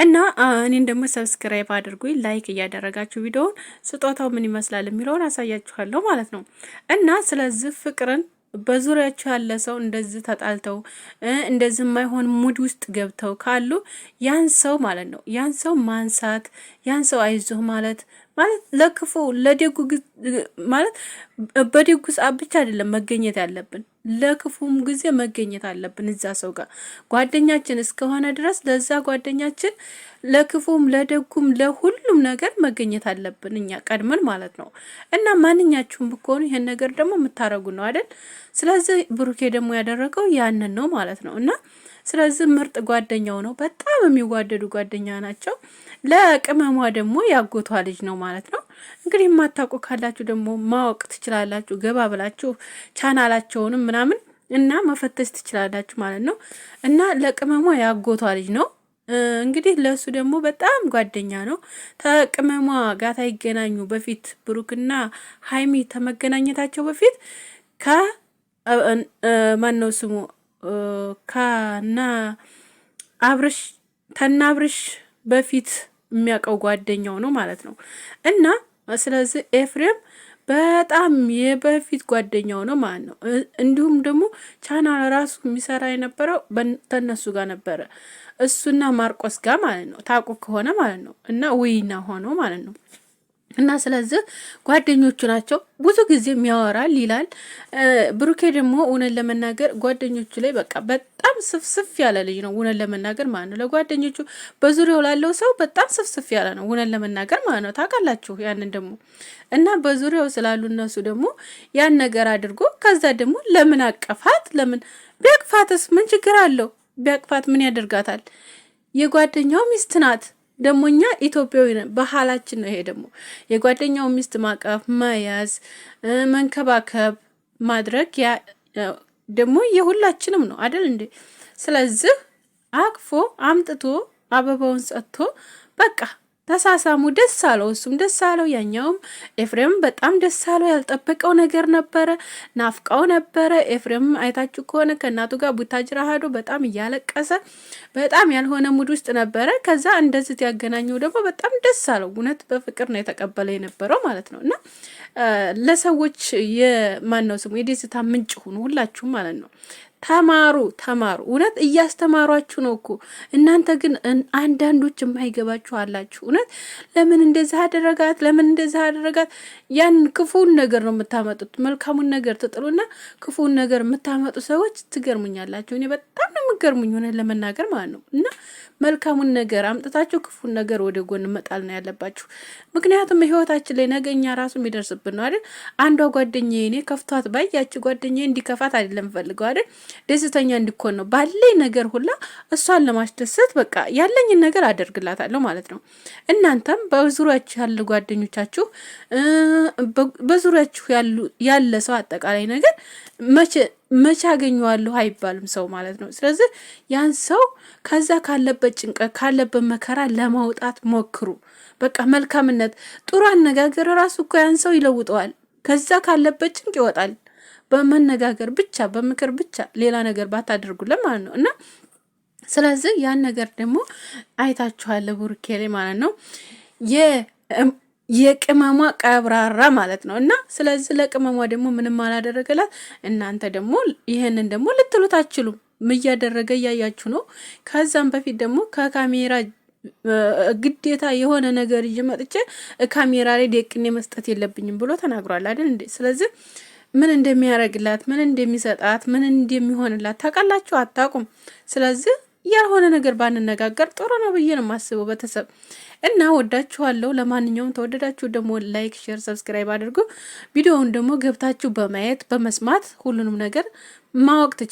እና እኔን ደግሞ ሰብስክራይብ አድርጉኝ፣ ላይክ እያደረጋችሁ ቪዲዮውን ስጦታው ምን ይመስላል የሚለውን አሳያችኋለሁ ማለት ነው። እና ስለዚህ ፍቅርን በዙሪያቸው ያለ ሰው እንደዚህ ተጣልተው እንደዚህ የማይሆን ሙድ ውስጥ ገብተው ካሉ ያን ሰው ማለት ነው ያን ሰው ማንሳት ያን ሰው አይዞህ ማለት ለክፉ ለደጉ ማለት በደጉ ሰዓት ብቻ አይደለም መገኘት ያለብን፣ ለክፉም ጊዜ መገኘት አለብን እዛ ሰው ጋር ጓደኛችን እስከሆነ ድረስ ለዛ ጓደኛችን ለክፉም ለደጉም ለሁሉም ነገር መገኘት አለብን እኛ ቀድመን ማለት ነው። እና ማንኛችሁም ብትሆኑ ይሄን ነገር ደግሞ የምታረጉ ነው አይደል? ስለዚህ ብሩኬ ደግሞ ያደረገው ያንን ነው ማለት ነው። እና ስለዚህ ምርጥ ጓደኛው ነው፣ በጣም የሚዋደዱ ጓደኛ ናቸው። ለቅመሟ ደግሞ ያጎቷ ልጅ ነው ማለት ነው። እንግዲህ የማታውቁ ካላችሁ ደግሞ ማወቅ ትችላላችሁ፣ ገባ ብላችሁ ቻናላቸውንም ምናምን እና መፈተሽ ትችላላችሁ ማለት ነው። እና ለቅመሟ ያጎቷ ልጅ ነው እንግዲህ ለሱ ደግሞ በጣም ጓደኛ ነው። ከቅመሟ ጋር ታይገናኙ በፊት ብሩክና ሀይሚ ተመገናኘታቸው በፊት ማን ነው ስሙ ከና አብርሽ በፊት የሚያውቀው ጓደኛው ነው ማለት ነው። እና ስለዚህ ኤፍሬም በጣም የበፊት ጓደኛው ነው ማለት ነው። እንዲሁም ደግሞ ቻናል ራሱ የሚሰራ የነበረው ተነሱ ጋር ነበረ፣ እሱና ማርቆስ ጋር ማለት ነው። ታውቁ ከሆነ ማለት ነው። እና ውይና ሆኖ ማለት ነው። እና ስለዚህ ጓደኞቹ ናቸው። ብዙ ጊዜ የሚያወራል ይላል። ብሩኬ ደግሞ እውነት ለመናገር ጓደኞቹ ላይ በቃ በጣም ስፍስፍ ያለ ልጅ ነው እውነት ለመናገር ማለት ነው። ለጓደኞቹ በዙሪያው ላለው ሰው በጣም ስፍስፍ ያለ ነው እውነት ለመናገር ማለት ነው። ታውቃላችሁ ያንን ደግሞ እና በዙሪያው ስላሉ እነሱ ደግሞ ያን ነገር አድርጎ ከዛ ደግሞ ለምን አቀፋት? ለምን ቢያቅፋትስ ምን ችግር አለው? ቢያቅፋት ምን ያደርጋታል? የጓደኛው ሚስት ናት። ደግሞ እኛ ኢትዮጵያዊ ነን፣ ባህላችን ነው ይሄ። ደግሞ የጓደኛው ሚስት ማቀፍ፣ መያዝ፣ መንከባከብ ማድረግ ያ ደግሞ የሁላችንም ነው አይደል እንዴ? ስለዚህ አቅፎ አምጥቶ አበባውን ሰጥቶ በቃ ተሳሳሙ። ደስ አለው፣ እሱም ደስ አለው፣ ያኛውም ኤፍሬም በጣም ደስ አለው። ያልጠበቀው ነገር ነበረ፣ ናፍቃው ነበረ። ኤፍሬም አይታችሁ ከሆነ ከእናቱ ጋር ቡታጅራ ሄዶ በጣም እያለቀሰ በጣም ያልሆነ ሙድ ውስጥ ነበረ። ከዛ እንደዚህ ያገናኘው ደግሞ በጣም ደስ አለው። እውነት በፍቅር ነው የተቀበለ የነበረው ማለት ነው። እና ለሰዎች የማን ነው ስሙ የደስታ ምንጭ ሁኑ ሁላችሁም ማለት ነው። ተማሩ። እውነት እያስተማሯችሁ ነው እኮ እናንተ ግን አንዳንዶች የማይገባችሁ አላችሁ። እውነት ለምን እንደዛ አደረጋት? ለምን እንደዛ አደረጋት? ያን ክፉን ነገር ነው የምታመጡት። መልካሙን ነገር ትጥሉና ክፉን ነገር የምታመጡ ሰዎች ትገርሙኛላችሁ። እኔ በጣም ነው የምገርሙኝ እውነት ለመናገር ማለት ነው። እና መልካሙን ነገር አምጥታችሁ ክፉን ነገር ወደ ጎን መጣል ነው ያለባችሁ። ምክንያቱም ህይወታችን ላይ ነገኛ ራሱ የሚደርስብን ነው አይደል? አንዷ ጓደኛዬ እኔ ከፍቷት ባያች ጓደኛዬ እንዲከፋት አይደለም ፈልገው አይደል? ደስተኛ እንዲኮን ነው ባለኝ ነገር ሁላ እሷን ለማስደሰት በቃ ያለኝን ነገር አደርግላታለሁ ማለት ነው። እናንተም በዙሪያችሁ ያለ ጓደኞቻችሁ በዙሪያችሁ ያለ ሰው አጠቃላይ ነገር መቼ አገኘዋለሁ አይባልም ሰው ማለት ነው። ስለዚህ ያን ሰው ከዛ ካለበት ጭንቀት ካለበት መከራ ለማውጣት ሞክሩ። በቃ መልካምነት፣ ጥሩ አነጋገር ራሱ እኮ ያን ሰው ይለውጠዋል። ከዛ ካለበት ጭንቅ ይወጣል። በመነጋገር ብቻ በምክር ብቻ ሌላ ነገር ባታደርጉለት ማለት ነው። እና ስለዚህ ያን ነገር ደግሞ አይታችኋል ብሩኬ ላይ ማለት ነው የቅመሟ ቀብራራ ማለት ነው። እና ስለዚህ ለቅመሟ ደግሞ ምንም አላደረገላት። እናንተ ደግሞ ይሄንን ደግሞ ልትሉት አትችሉም። እያደረገ እያያችሁ ነው። ከዛም በፊት ደግሞ ከካሜራ ግዴታ የሆነ ነገር ይዤ መጥቼ ካሜራ ላይ ደቅኔ መስጠት የለብኝም ብሎ ተናግሯል አይደል እንዴ? ስለዚህ ምን እንደሚያረግላት ምን እንደሚሰጣት ምን እንደሚሆንላት ታውቃላችሁ? አታውቁም። ስለዚህ ያልሆነ ነገር ባንነጋገር ጥሩ ነው ብዬ ነው የማስበው ቤተሰብ። እና ወዳችኋለሁ። ለማንኛውም ተወደዳችሁ ደግሞ ላይክ፣ ሼር፣ ሰብስክራይብ አድርጉ። ቪዲዮውን ደግሞ ገብታችሁ በማየት በመስማት ሁሉንም ነገር ማወቅ ትችላላችሁ።